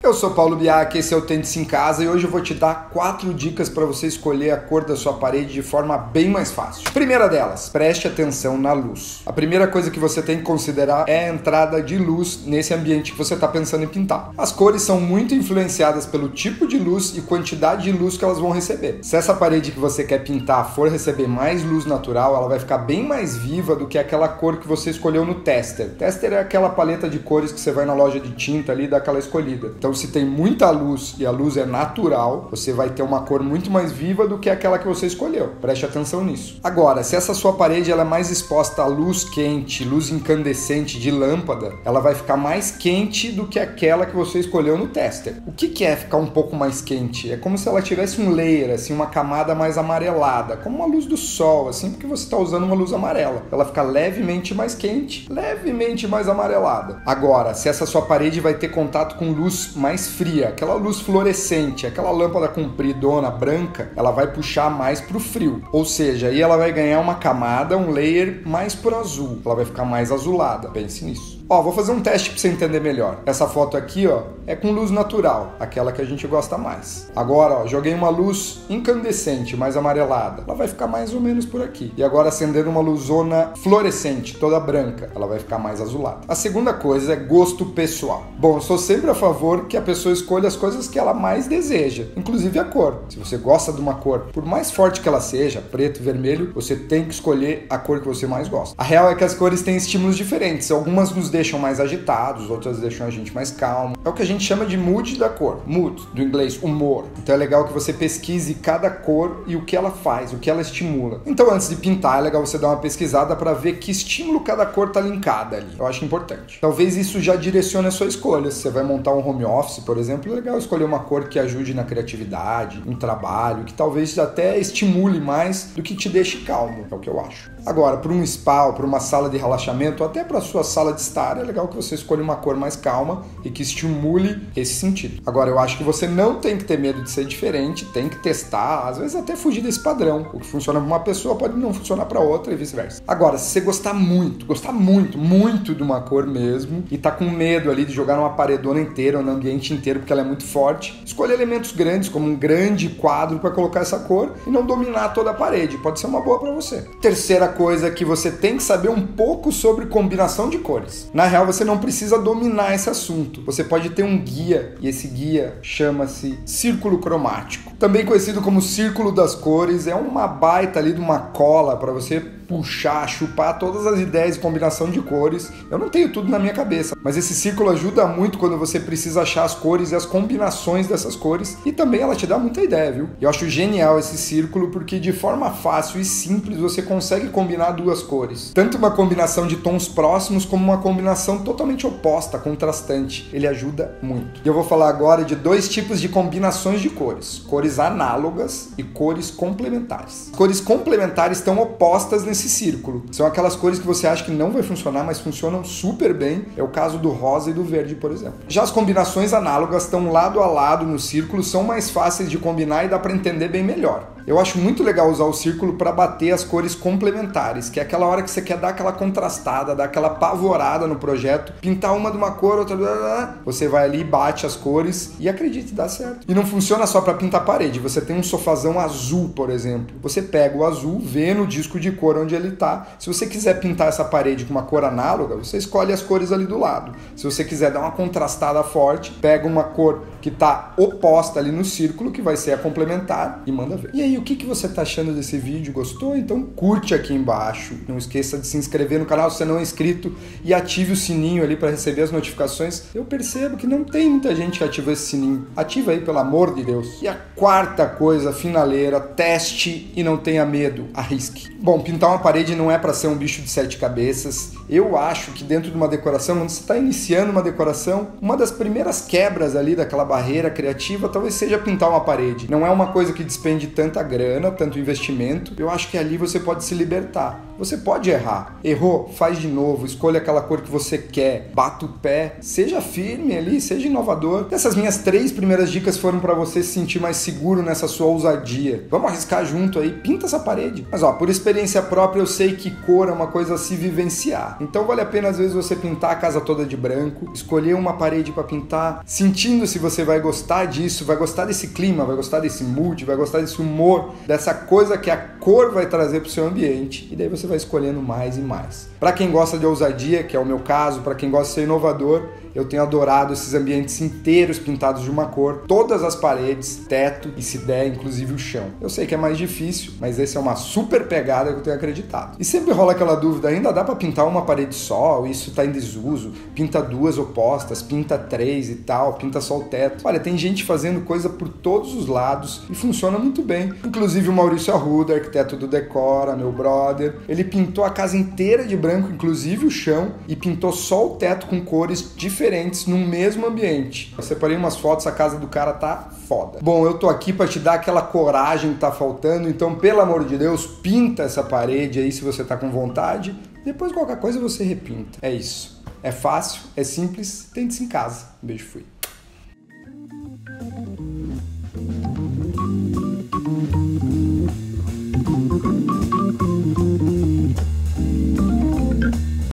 Eu sou Paulo Biak, esse é o Tente-se em Casa e hoje eu vou te dar 4 dicas para você escolher a cor da sua parede de forma bem mais fácil. Primeira delas, preste atenção na luz. A primeira coisa que você tem que considerar é a entrada de luz nesse ambiente que você está pensando em pintar. As cores são muito influenciadas pelo tipo de luz e quantidade de luz que elas vão receber. Se essa parede que você quer pintar for receber mais luz natural, ela vai ficar bem mais viva do que aquela cor que você escolheu no tester. Tester é aquela paleta de cores que você vai na loja de tinta ali e dá aquela escolhida. Então, se tem muita luz e a luz é natural, você vai ter uma cor muito mais viva do que aquela que você escolheu. Preste atenção nisso. Agora, se essa sua parede ela é mais exposta à luz quente, luz incandescente de lâmpada, ela vai ficar mais quente do que aquela que você escolheu no tester. O que é ficar um pouco mais quente? É como se ela tivesse um layer, assim, uma camada mais amarelada, como uma luz do sol, assim, porque você está usando uma luz amarela. Ela fica levemente mais quente, levemente mais amarelada. Agora, se essa sua parede vai ter contato com luz mais fria, aquela luz fluorescente, aquela lâmpada compridona branca, ela vai puxar mais pro frio. Ou seja, aí ela vai ganhar uma camada, um layer mais pro azul. Ela vai ficar mais azulada. Pense nisso. Ó, vou fazer um teste para você entender melhor. Essa foto aqui, ó, é com luz natural, aquela que a gente gosta mais. Agora, ó, joguei uma luz incandescente, mais amarelada. Ela vai ficar mais ou menos por aqui. E agora acendendo uma luzona fluorescente, toda branca. Ela vai ficar mais azulada. A segunda coisa é gosto pessoal. Bom, eu sou sempre a favor que a pessoa escolha as coisas que ela mais deseja, inclusive a cor. Se você gosta de uma cor, por mais forte que ela seja, preto, vermelho, você tem que escolher a cor que você mais gosta. A real é que as cores têm estímulos diferentes. Algumas nos deixam mais agitados, outras deixam a gente mais calmo. É o que a gente chama de mood da cor. Mood, do inglês, humor. Então é legal que você pesquise cada cor e o que ela faz, o que ela estimula. Então antes de pintar, é legal você dar uma pesquisada para ver que estímulo cada cor tá linkada ali. Eu acho importante. Talvez isso já direcione a sua escolha. Se você vai montar um home office, por exemplo, é legal escolher uma cor que ajude na criatividade, no trabalho, que talvez até estimule mais do que te deixe calmo. É o que eu acho. Agora, para um spa, para uma sala de relaxamento, ou até para a sua sala de estar, é legal que você escolha uma cor mais calma e que estimule esse sentido. Agora, eu acho que você não tem que ter medo de ser diferente, tem que testar, às vezes até fugir desse padrão. O que funciona para uma pessoa pode não funcionar para outra e vice-versa. Agora, se você gostar muito de uma cor mesmo e tá com medo ali de jogar numa paredona inteira ou no ambiente inteiro porque ela é muito forte, escolha elementos grandes, como um grande quadro para colocar essa cor e não dominar toda a parede. Pode ser uma boa para você. Terceira coisa que você tem que saber um pouco sobre combinação de cores. Na real, você não precisa dominar esse assunto. Você pode ter um guia, e esse guia chama-se círculo cromático. Também conhecido como círculo das cores, é uma baita ali de uma cola para você puxar, chupar todas as ideias de combinação de cores. Eu não tenho tudo na minha cabeça, mas esse círculo ajuda muito quando você precisa achar as cores e as combinações dessas cores, e também ela te dá muita ideia, viu? Eu acho genial esse círculo porque de forma fácil e simples você consegue combinar duas cores. Tanto uma combinação de tons próximos como uma combinação totalmente oposta, contrastante. Ele ajuda muito. E eu vou falar agora de 2 tipos de combinações de cores. Cores análogas e cores complementares. Cores complementares estão opostas nesse círculo. São aquelas cores que você acha que não vai funcionar, mas funcionam super bem. É o caso do rosa e do verde, por exemplo. Já as combinações análogas estão lado a lado no círculo, são mais fáceis de combinar e dá para entender bem melhor. Eu acho muito legal usar o círculo para bater as cores complementares, que é aquela hora que você quer dar aquela contrastada, dar aquela apavorada no projeto, pintar uma de uma cor, outra... Você vai ali, bate as cores e acredite, dá certo. E não funciona só para pintar parede. Você tem um sofazão azul, por exemplo. Você pega o azul, vê no disco de cor onde ele tá. Se você quiser pintar essa parede com uma cor análoga, você escolhe as cores ali do lado. Se você quiser dar uma contrastada forte, pega uma cor que tá oposta ali no círculo, que vai ser a complementar, e manda ver. E aí, o que você tá achando desse vídeo? Gostou? Então curte aqui embaixo. Não esqueça de se inscrever no canal se você não é inscrito e ative o sininho ali para receber as notificações. Eu percebo que não tem muita gente que ativa esse sininho. Ativa aí, pelo amor de Deus. E a quarta coisa, finaleira, teste e não tenha medo. Arrisque. Bom, pintar uma parede não é para ser um bicho de 7 cabeças. Eu acho que dentro de uma decoração, quando você está iniciando uma decoração, uma das primeiras quebras ali daquela barreira criativa talvez seja pintar uma parede. Não é uma coisa que despende tanta grana, tanto investimento. Eu acho que ali você pode se libertar. Você pode errar. Errou, faz de novo, escolha aquela cor que você quer, bata o pé, seja firme ali, seja inovador. Essas minhas 3 primeiras dicas foram para você se sentir mais seguro nessa sua ousadia. Vamos arriscar junto aí, pinta essa parede. Mas por experiência própria eu sei que cor é uma coisa a se vivenciar. Então vale a pena às vezes você pintar a casa toda de branco, escolher uma parede para pintar, sentindo se você vai gostar disso, vai gostar desse clima, vai gostar desse mood, vai gostar desse humor, dessa coisa que a cor vai trazer pro seu ambiente. E daí você vai escolhendo mais e mais. Para quem gosta de ousadia, que é o meu caso, para quem gosta de ser inovador, eu tenho adorado esses ambientes inteiros pintados de uma cor, todas as paredes, teto e, se der, inclusive o chão. Eu sei que é mais difícil, mas essa é uma super pegada que eu tenho acreditado. E sempre rola aquela dúvida, ainda dá para pintar uma parede só, ou isso tá em desuso, pinta 2 opostas, pinta 3 e tal, pinta só o teto. Olha, tem gente fazendo coisa por todos os lados e funciona muito bem. Inclusive o Maurício Arruda, arquiteto do Decora, meu brother, ele pintou a casa inteira de branco, inclusive o chão, e pintou só o teto com cores diferentes no mesmo ambiente. Eu separei umas fotos, a casa do cara tá foda. Bom, eu tô aqui pra te dar aquela coragem que tá faltando, então pelo amor de Deus, pinta essa parede aí se você tá com vontade, depois qualquer coisa você repinta. É isso. É fácil, é simples, tente-se em casa. Um beijo, fui.